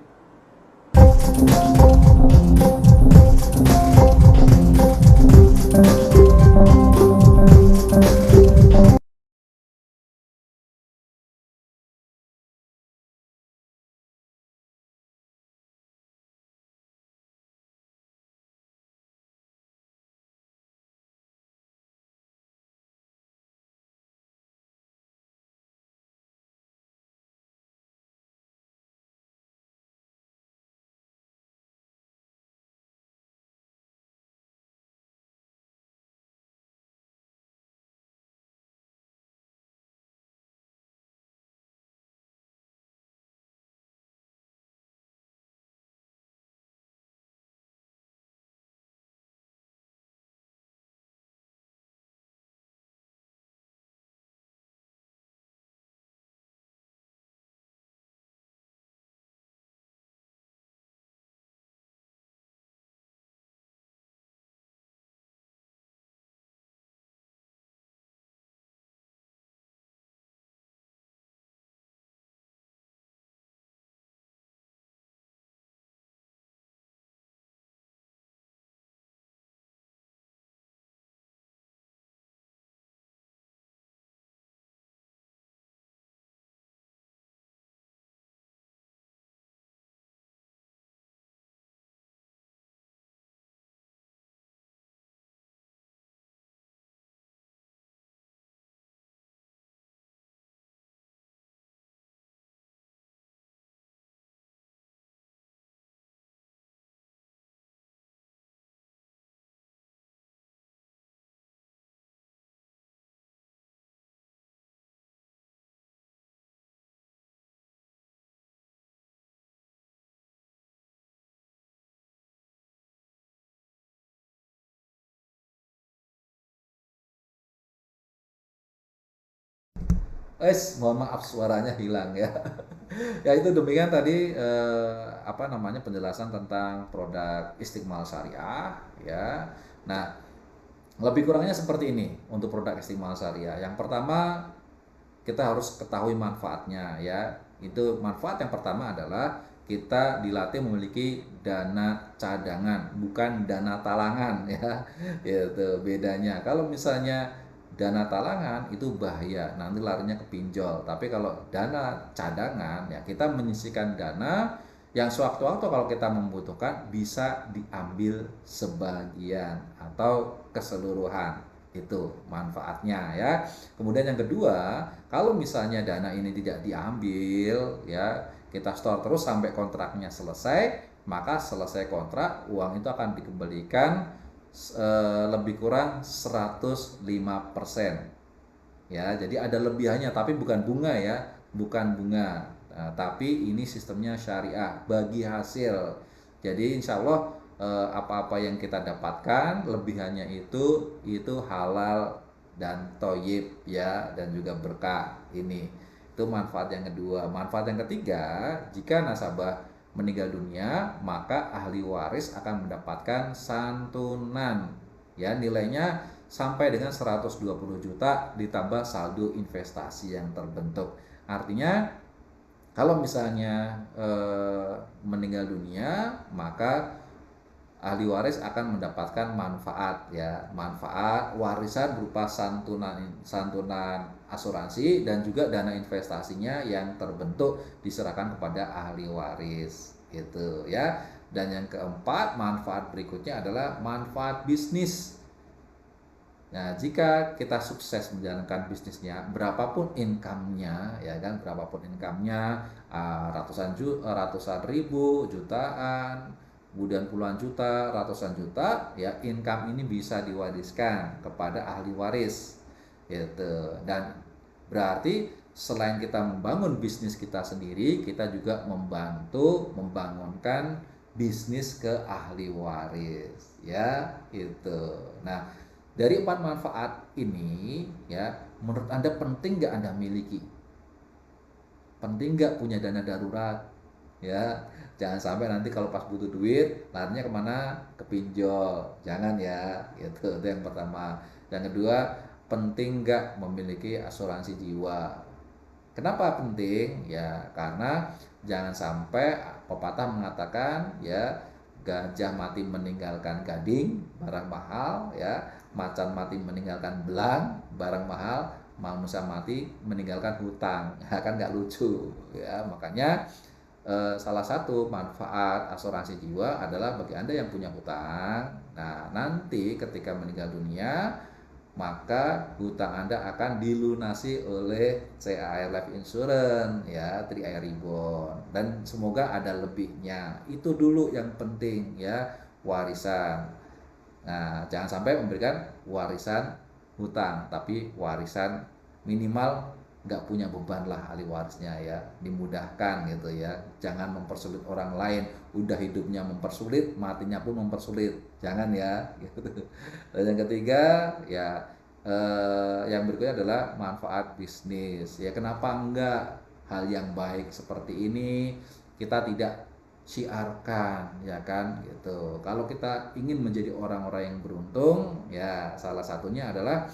Mohon maaf suaranya hilang ya. Ya itu demikian tadi apa namanya penjelasan tentang produk Istiqmal Syariah ya. Nah, lebih kurangnya seperti ini untuk produk Istiqmal Syariah. Yang pertama, kita harus ketahui manfaatnya ya. Itu manfaat yang pertama adalah kita dilatih memiliki dana cadangan, bukan dana talangan ya. Itu bedanya. Kalau misalnya dana talangan itu bahaya, nanti larinya ke pinjol. Tapi kalau dana cadangan ya kita menyisihkan dana yang sewaktu-waktu kalau kita membutuhkan bisa diambil sebagian atau keseluruhan. Itu manfaatnya ya. Kemudian yang kedua, kalau misalnya dana ini tidak diambil ya, kita store terus sampai kontraknya selesai, maka selesai kontrak uang itu akan dikembalikan lebih kurang 105%. Ya, jadi ada lebihannya tapi bukan bunga ya, bukan bunga. Nah, tapi ini sistemnya syariah bagi hasil. Jadi insya Allah apa-apa yang kita dapatkan lebihannya itu halal dan toyib ya, dan juga berkah. Ini itu manfaat yang kedua. Manfaat yang ketiga, jika nasabah meninggal dunia maka ahli waris akan mendapatkan santunan ya, nilainya sampai dengan 120 juta ditambah saldo investasi yang terbentuk. Artinya kalau misalnya meninggal dunia maka ahli waris akan mendapatkan manfaat ya, manfaat warisan berupa santunan asuransi dan juga dana investasinya yang terbentuk diserahkan kepada ahli waris gitu ya. Dan yang keempat, manfaat berikutnya adalah manfaat bisnis. Nah, jika kita sukses menjalankan bisnisnya, berapapun income-nya, ya kan, berapapun income-nya, ratusan ribu, jutaan, kemudian puluhan juta, ratusan juta, ya income ini bisa diwariskan kepada ahli waris, gitu. Dan berarti selain kita membangun bisnis kita sendiri, kita juga membantu membangunkan bisnis ke ahli waris, ya, itu. Nah, dari 4 manfaat ini ya, menurut Anda penting nggak Anda miliki? Penting nggak punya dana darurat? Ya, jangan sampai nanti kalau pas butuh duit, larinya kemana? Ke pinjol. Jangan ya, gitu. Itu yang pertama. Yang kedua, penting nggak memiliki asuransi jiwa? Kenapa penting? Ya, karena jangan sampai pepatah mengatakan ya, gajah mati meninggalkan gading, barang mahal ya, macan mati meninggalkan belang, barang mahal, manusia mati meninggalkan hutang. Ya kan nggak lucu ya. Makanya salah satu manfaat asuransi jiwa adalah bagi Anda yang punya hutang. Nah, nanti ketika meninggal dunia maka hutang Anda akan dilunasi oleh CAR Life Insurance ya, 3i Reborn, dan semoga ada lebihnya. Itu dulu yang penting ya, warisan. Nah, jangan sampai memberikan warisan hutang, tapi warisan minimal nggak punya beban lah ahli warisnya ya, dimudahkan gitu ya. Jangan mempersulit orang lain, udah hidupnya mempersulit, matinya pun mempersulit, jangan ya gitu. Dan yang ketiga ya, yang berikutnya adalah manfaat bisnis ya. Kenapa enggak hal yang baik seperti ini kita tidak siarkan ya kan gitu. Kalau kita ingin menjadi orang-orang yang beruntung ya, salah satunya adalah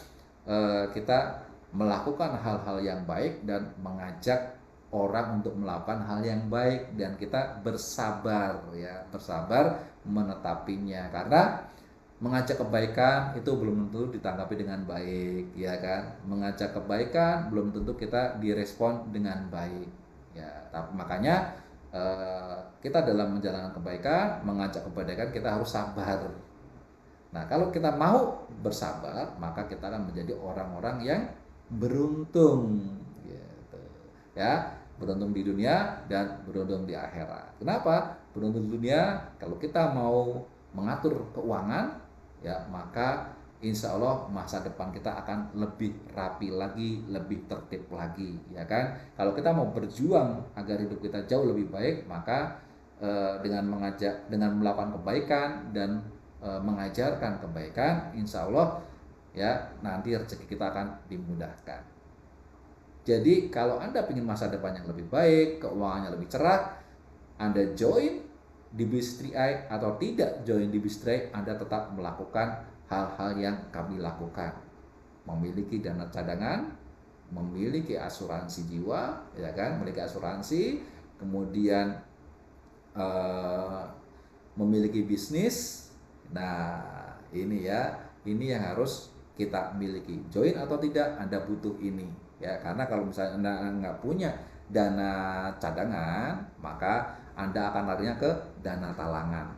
kita melakukan hal-hal yang baik dan mengajak orang untuk melakukan hal yang baik, dan kita bersabar ya, bersabar menetapinya. Karena mengajak kebaikan itu belum tentu ditanggapi dengan baik ya kan. Mengajak kebaikan belum tentu kita direspon dengan baik ya. Tapi makanya kita dalam menjalankan kebaikan, mengajak kebaikan, kita harus sabar. Nah, kalau kita mau bersabar, maka kita akan menjadi orang-orang yang beruntung gitu. Ya, beruntung di dunia dan beruntung di akhirat. Kenapa? Beruntung di dunia, kalau kita mau mengatur keuangan ya, maka insya Allah masa depan kita akan lebih rapi lagi, lebih tertib lagi ya kan. Kalau kita mau berjuang agar hidup kita jauh lebih baik, maka dengan melakukan kebaikan dan mengajarkan kebaikan, insya Allah ya nanti rezeki kita akan dimudahkan. Jadi kalau Anda ingin masa depan yang lebih baik, keuangannya lebih cerah, Anda join di Bis3i atau tidak join di Bis3i, Anda tetap melakukan hal-hal yang kami lakukan. Memiliki dana cadangan, memiliki asuransi jiwa, ya kan, memiliki asuransi, kemudian memiliki bisnis. Nah, ini ya, ini yang harus kita miliki. Join atau tidak, Anda butuh ini ya, karena kalau misalnya Anda nggak punya dana cadangan, maka Anda akan larinya ke dana talangan.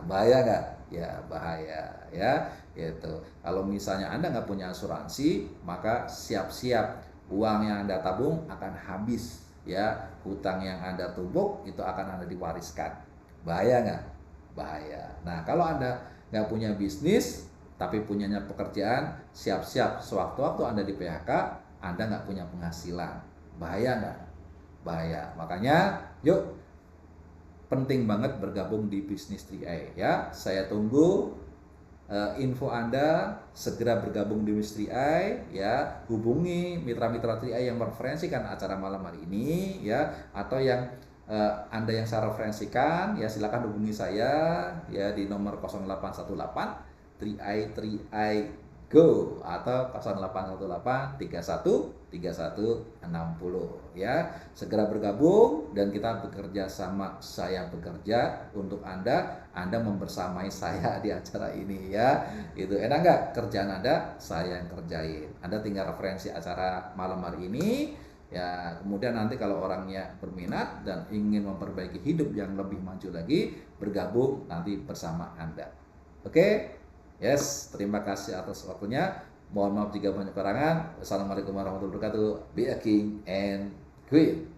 Bahaya nggak? Ya bahaya ya, gitu. Kalau misalnya Anda nggak punya asuransi, maka siap-siap uang yang Anda tabung akan habis ya, hutang yang Anda tumpuk itu akan Anda diwariskan. Bahaya nggak? Bahaya. Nah, kalau Anda nggak punya bisnis tapi punyanya pekerjaan, siap-siap sewaktu-waktu Anda di PHK, Anda nggak punya penghasilan. Bahaya nggak? Bahaya. Makanya yuk, penting banget bergabung di Bisnis 3i ya. Saya tunggu info Anda, segera bergabung di Bisnis 3i ya. Hubungi mitra-mitra 3i yang mereferensikan acara malam hari ini ya, atau yang Anda yang saya referensikan ya, silakan hubungi saya ya di nomor 0818 3i Go atau 0818 31 3160 ya. Segera bergabung dan kita bekerja sama, saya bekerja untuk Anda membersamai saya di acara ini ya. Itu enak nggak? Kerjaan Anda saya yang kerjain. Anda tinggal referensi acara malam hari ini ya, kemudian nanti kalau orangnya berminat dan ingin memperbaiki hidup yang lebih maju lagi, bergabung nanti bersama Anda. Oke? Yes, terima kasih atas waktunya. Mohon maaf jika banyak kekurangan. Assalamualaikum warahmatullahi wabarakatuh. Be a king and queen.